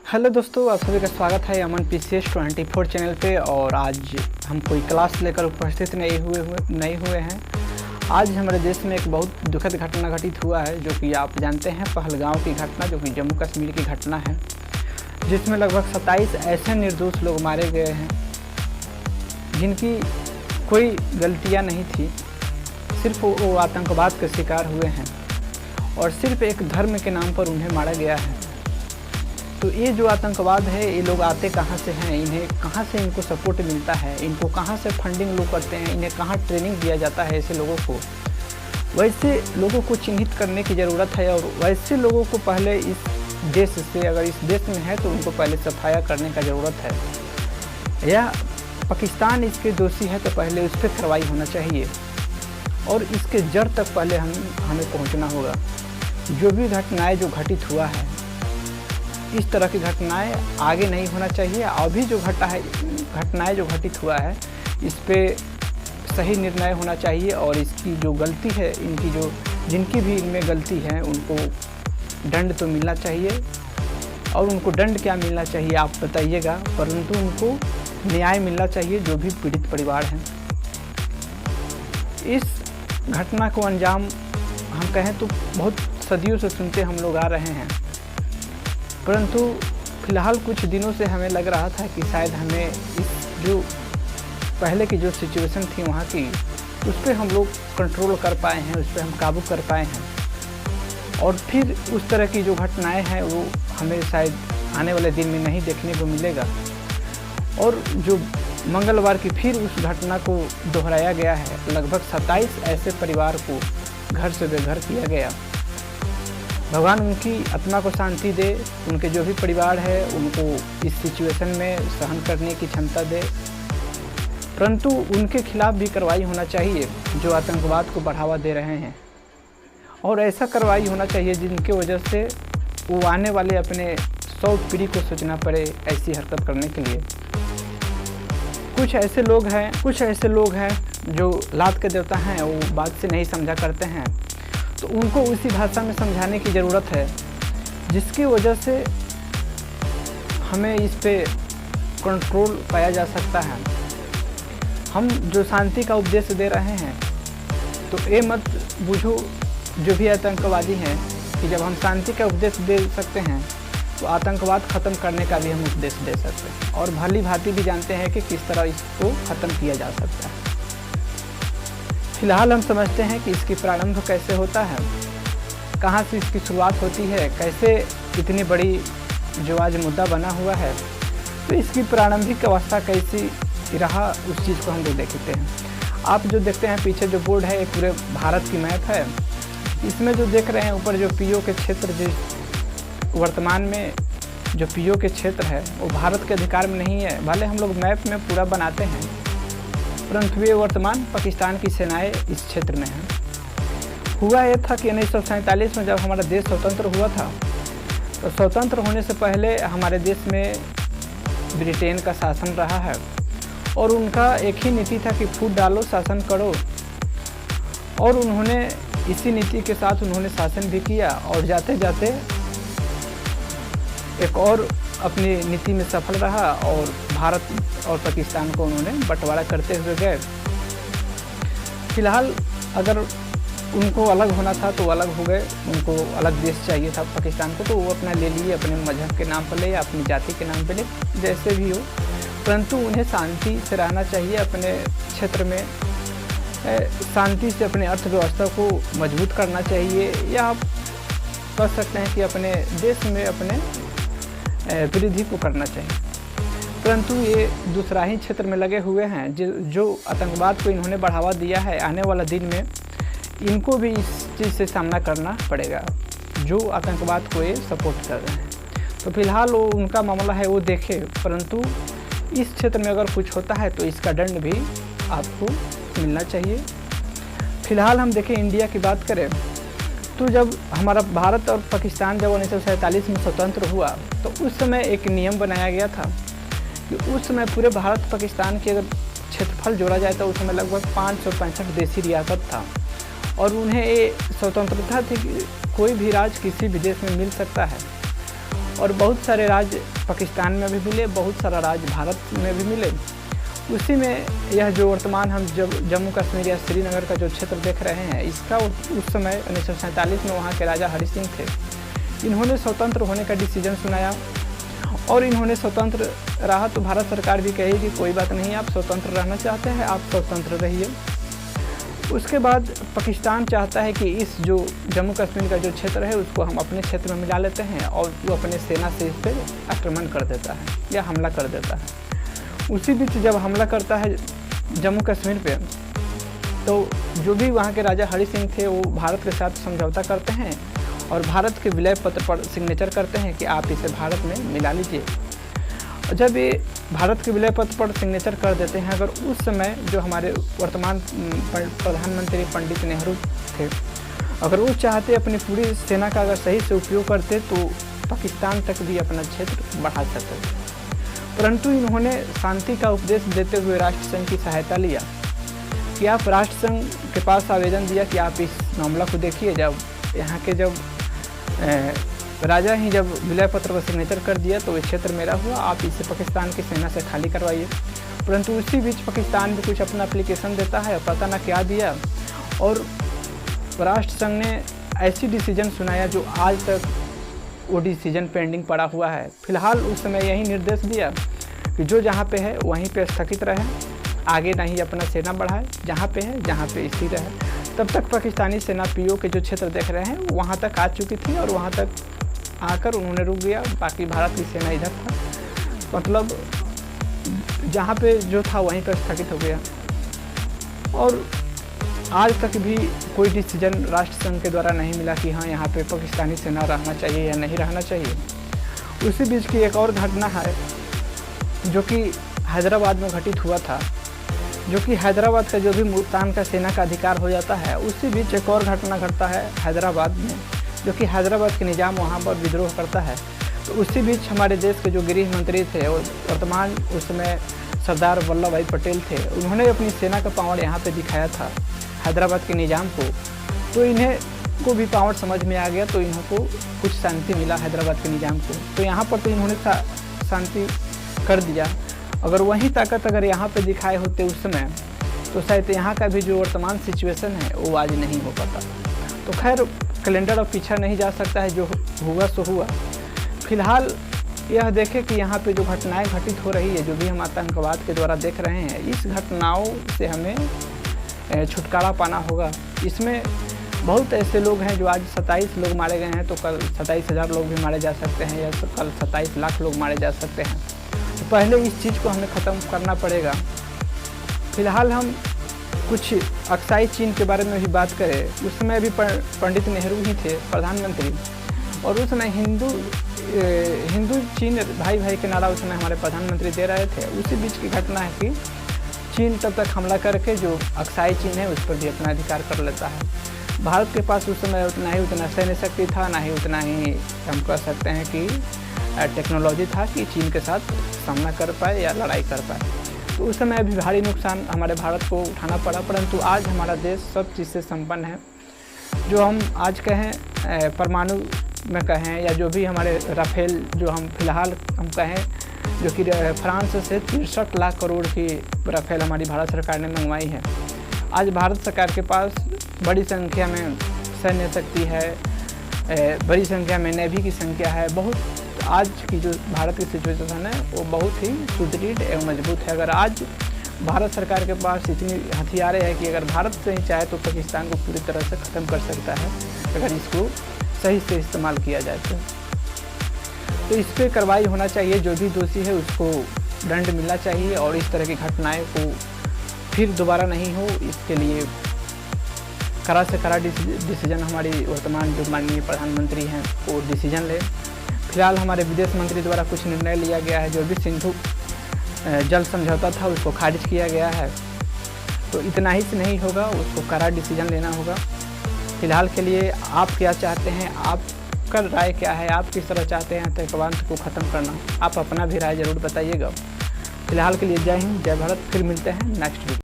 Hello दोस्तों, आप सभी का स्वागत है अमन PCS 24 चैनल पे। और आज हम कोई क्लास लेकर उपस्थित नहीं हुए हैं। आज हमारे देश में एक बहुत दुखद घटना घटित हुआ है, जो कि आप जानते हैं, पहलगाम की घटना, जो कि जम्मू कश्मीर की घटना है, जिसमें लगभग 27 ऐसे निर्दोष लोग मारे गए हैं जिनकी कोई गलतियाँ नहीं थी। सिर्फ वो आतंकवाद के शिकार हुए हैं और सिर्फ एक धर्म के नाम पर उन्हें मारा गया है। तो ये जो आतंकवाद है, ये लोग आते कहाँ से हैं, इन्हें कहाँ से इनको सपोर्ट मिलता है, इनको कहाँ से फंडिंग लोग करते हैं, इन्हें कहाँ ट्रेनिंग दिया जाता है ऐसे लोगों को। वैसे लोगों को चिन्हित करने की ज़रूरत है और वैसे लोगों को पहले इस देश से, अगर इस देश में है तो उनको पहले सफाया करने का ज़रूरत है। या पाकिस्तान इसके दोषी है तो पहले उस पर कार्रवाई होना चाहिए और इसके जड़ तक पहले हमें पहुँचना होगा। जो भी घटनाएँ जो घटित हुआ है, इस तरह की घटनाएं आगे नहीं होना चाहिए। अभी जो घटनाएं जो घटित हुआ है, इस पे सही निर्णय होना चाहिए और इसकी जो गलती है, जिनकी भी इनमें गलती है, उनको दंड तो मिलना चाहिए। और उनको दंड क्या मिलना चाहिए आप बताइएगा, परंतु उनको न्याय मिलना चाहिए, जो भी पीड़ित परिवार हैं। इस घटना को अंजाम हम कहें तो बहुत सदियों से सुनते हम लोग आ रहे हैं, परंतु फ़िलहाल कुछ दिनों से हमें लग रहा था कि शायद हमें इस जो पहले की जो सिचुएशन थी वहाँ की, उस पर हम लोग कंट्रोल कर पाए हैं, उस पर हम काबू कर पाए हैं। और फिर उस तरह की जो घटनाएं हैं वो हमें शायद आने वाले दिन में नहीं देखने को मिलेगा। और जो मंगलवार की फिर उस घटना को दोहराया गया है, लगभग 27 ऐसे परिवार को घर से बेघर किया गया। भगवान उनकी आत्मा को शांति दे, उनके जो भी परिवार है उनको इस सिचुएशन में सहन करने की क्षमता दे, परंतु उनके खिलाफ भी कार्रवाई होना चाहिए जो आतंकवाद को बढ़ावा दे रहे हैं। और ऐसा कार्रवाई होना चाहिए जिनके वजह से वो आने वाले अपने 100 पीढ़ी को सोचना पड़े ऐसी हरकत करने के लिए। कुछ ऐसे लोग हैं जो लात के देवता हैं, वो बात से नहीं समझा करते हैं, तो उनको उसी भाषा में समझाने की ज़रूरत है, जिसकी वजह से हमें इस पे कंट्रोल पाया जा सकता है। हम जो शांति का उपदेश दे रहे हैं, तो ये मत बूझो जो भी आतंकवादी हैं कि जब हम शांति का उपदेश दे सकते हैं तो आतंकवाद ख़त्म करने का भी हम उपदेश दे सकते हैं, और भली भांति भी जानते हैं कि किस तरह इसको ख़त्म किया जा सकता है। फिलहाल हम समझते हैं कि इसकी प्रारंभ कैसे होता है, कहाँ से इसकी शुरुआत होती है, कैसे इतनी बड़ी जो आज मुद्दा बना हुआ है, तो इसकी प्रारंभिक अवस्था कैसी रहा, उस चीज़ को हम लोग देखते हैं। आप जो देखते हैं पीछे जो बोर्ड है, ये पूरे भारत की मैप है। इसमें जो देख रहे हैं ऊपर जो पीओ के क्षेत्र, जो वर्तमान में जो पीओ के क्षेत्र है वो भारत के अधिकार में नहीं है। भले हम लोग मैप में पूरा बनाते हैं, परंतु ये वर्तमान पाकिस्तान की सेनाएं इस क्षेत्र में हैं। हुआ ये था कि 1947 में जब हमारा देश स्वतंत्र हुआ था, तो स्वतंत्र होने से पहले हमारे देश में ब्रिटेन का शासन रहा है और उनका एक ही नीति था कि फूट डालो, शासन करो। और उन्होंने इसी नीति के साथ उन्होंने शासन भी किया और जाते जाते एक और अपनी नीति में सफल रहा और भारत और पाकिस्तान को उन्होंने बंटवारा करते हुए गए। फिलहाल अगर उनको अलग होना था तो अलग हो गए, उनको अलग देश चाहिए था पाकिस्तान को, तो वो अपना ले लिए, अपने मजहब के नाम पर ले या अपनी जाति के नाम पर ले, जैसे भी हो, परंतु उन्हें शांति से रहना चाहिए। अपने क्षेत्र में शांति से अपने अर्थव्यवस्था को मजबूत करना चाहिए, या आप कह सकते हैं कि अपने देश में अपने वृद्धि को करना चाहिए। परंतु ये दूसरा ही क्षेत्र में लगे हुए हैं, जो आतंकवाद को इन्होंने बढ़ावा दिया है। आने वाला दिन में इनको भी इस चीज़ से सामना करना पड़ेगा, जो आतंकवाद को ये सपोर्ट कर रहे हैं। तो फिलहाल वो उनका मामला है, वो देखे, परंतु इस क्षेत्र में अगर कुछ होता है तो इसका दंड भी आपको मिलना चाहिए। फिलहाल हम देखें, इंडिया की बात करें तो जब हमारा भारत और पाकिस्तान जब 1947 में स्वतंत्र हुआ, तो उस समय एक नियम बनाया गया था कि उस समय पूरे भारत पाकिस्तान के अगर क्षेत्रफल जोड़ा जाए तो उस समय लगभग 565 देशी रियासत था और उन्हें ये स्वतंत्रता थी कि कोई भी राज्य किसी भी देश में मिल सकता है। और बहुत सारे राज्य पाकिस्तान में भी मिले, बहुत सारा राज्य भारत में भी मिले। उसी में यह जो वर्तमान हम जम्मू कश्मीर या श्रीनगर का जो क्षेत्र देख रहे हैं, इसका उस समय 1947 में वहाँ के राजा हरि सिंह थे। इन्होंने स्वतंत्र होने का डिसीजन सुनाया और इन्होंने स्वतंत्र रहा तो भारत सरकार भी कहेगी कोई बात नहीं, आप स्वतंत्र रहना चाहते हैं, आप स्वतंत्र रहिए। उसके बाद पाकिस्तान चाहता है कि इस जो जम्मू कश्मीर का जो क्षेत्र है उसको हम अपने क्षेत्र में मिला लेते हैं और वो अपने सेना से इस पर आक्रमण कर देता है या हमला कर देता है। उसी बीच जब हमला करता है जम्मू कश्मीर पे, तो जो भी वहाँ के राजा हरि सिंह थे वो भारत के साथ समझौता करते हैं और भारत के विलय पत्र पर सिग्नेचर करते हैं कि आप इसे भारत में मिला लीजिए। जब ये भारत के विलय पत्र पर सिग्नेचर कर देते हैं, अगर उस समय जो हमारे वर्तमान प्रधानमंत्री पंडित नेहरू थे, अगर वो चाहते अपनी पूरी सेना का अगर सही से उपयोग करते तो पाकिस्तान तक भी अपना क्षेत्र बढ़ा सकते थे। परंतु इन्होंने शांति का उपदेश देते हुए राष्ट्रसंघ की सहायता लिया कि आप राष्ट्रसंघ के पास आवेदन दिया कि आप इस मामला को देखिए। जब यहाँ के जब राजा ही जब विलय पत्र पर सिग्नेचर कर दिया तो ये क्षेत्र मेरा हुआ, आप इसे पाकिस्तान की सेना से खाली करवाइए। परंतु उसी बीच पाकिस्तान भी कुछ अपना एप्लीकेशन देता है, पता ना क्या दिया, और राष्ट्रसंघ ने ऐसी डिसीजन सुनाया जो आज तक वो डिसीजन पेंडिंग पड़ा हुआ है। फिलहाल उस समय यही निर्देश दिया कि जो जहाँ पे है वहीं पे स्थगित रहे, आगे नहीं अपना सेना बढ़ाए, जहाँ पे है जहाँ पे स्थिर रहे। तब तक पाकिस्तानी सेना पीओ के जो क्षेत्र देख रहे हैं वहाँ तक आ चुकी थी और वहाँ तक आकर उन्होंने रुक गया, बाकी भारत की सेना इधर था, मतलब जहाँ पे जो था वहीं पर स्थगित हो गया। और आज तक भी कोई डिसीजन राष्ट्रसंघ के द्वारा नहीं मिला कि हाँ यहाँ पे पाकिस्तानी सेना रहना चाहिए या नहीं रहना चाहिए। उसी बीच की एक और घटना है जो कि हैदराबाद में घटित हुआ था, जो कि हैदराबाद का जो भी मुल्तान का सेना का अधिकार हो जाता है। उसी बीच एक और घटना घटता है हैदराबाद में, जो कि हैदराबाद के निज़ाम वहाँ पर विद्रोह करता है। तो उसी बीच हमारे देश के जो गृह मंत्री थे और वर्तमान उस समय सरदार वल्लभ भाई पटेल थे, उन्होंने अपनी सेना का पावर यहाँ पे दिखाया था हैदराबाद के निज़ाम को। तो इन्हें को भी पावर समझ में आ गया, तो इनको कुछ शांति मिला हैदराबाद के निज़ाम को। तो यहाँ पर तो इन्होंने शांति कर दिया। अगर वही ताकत अगर यहाँ पे दिखाए होते उस समय, तो शायद यहाँ का भी जो वर्तमान सिचुएशन है वो आज नहीं हो पाता। तो खैर कैलेंडर अब पीछा नहीं जा सकता है, जो हुआ सो हुआ। फिलहाल यह देखें कि यहाँ पे जो घटनाएं घटित हो रही है, जो भी हम आतंकवाद के द्वारा देख रहे हैं, इस घटनाओं से हमें छुटकारा पाना होगा। इसमें बहुत ऐसे लोग हैं जो आज 27 लोग मारे गए हैं, तो कल 27,000 लोग भी मारे जा सकते हैं या कल 27 लाख लोग मारे जा सकते हैं। तो पहले इस चीज़ को हमें ख़त्म करना पड़ेगा। फिलहाल हम कुछ अक्साई चीन के बारे में भी बात करें, उस समय भी पंडित नेहरू ही थे प्रधानमंत्री, और उस समय हिंदू चीन भाई भाई के नारा उस समय हमारे प्रधानमंत्री दे रहे थे। उसी बीच की घटना है कि चीन तब तक हमला करके जो अक्साई चीन है उस पर भी अपना अधिकार कर लेता है। भारत के पास उस समय उतना सैन्य शक्ति था, ना ही उतना ही हम कह सकते हैं कि टेक्नोलॉजी था कि चीन के साथ सामना कर पाए या लड़ाई कर पाए। तो उस समय भी भारी नुकसान हमारे भारत को उठाना पड़ा, परंतु आज हमारा देश सब चीज़ से संपन्न है। जो हम आज कहें परमाणु में कहें या जो भी हमारे राफेल जो हम फिलहाल हम कहें, जो कि फ्रांस से 63 लाख करोड़ की राफेल हमारी भारत सरकार ने मंगवाई है। आज भारत सरकार के पास बड़ी संख्या में सैन्य शक्ति है, बड़ी संख्या में नेवी की संख्या है। बहुत आज की जो भारत की सिचुएशन है वो बहुत ही सुदृढ़ एवं मजबूत है। अगर आज भारत सरकार के पास इतनी हथियारें हैं कि अगर भारत से ही चाहे तो पाकिस्तान को पूरी तरह से ख़त्म कर सकता है, अगर इसको सही से इस्तेमाल किया जाए तो इस पर कार्रवाई होना चाहिए। जो भी दोषी है उसको दंड मिलना चाहिए और इस तरह की घटनाएं को फिर दोबारा नहीं हो, इसके लिए कड़ा से कड़ा डिसीजन हमारी वर्तमान जो माननीय प्रधानमंत्री हैं वो डिसीजन ले। फिलहाल हमारे विदेश मंत्री द्वारा कुछ निर्णय लिया गया है, जो भी सिंधु जल समझौता था उसको खारिज किया गया है। तो इतना ही से नहीं होगा, उसको कड़ा डिसीजन लेना होगा। फिलहाल के लिए आप क्या चाहते हैं, आपका राय क्या है, आप किस तरह चाहते हैं आतंकवाद को ख़त्म करना, आप अपना भी राय ज़रूर बताइएगा। फिलहाल के लिए जय हिंद, जय भारत। फिर मिलते हैं नेक्स्ट वीडियो।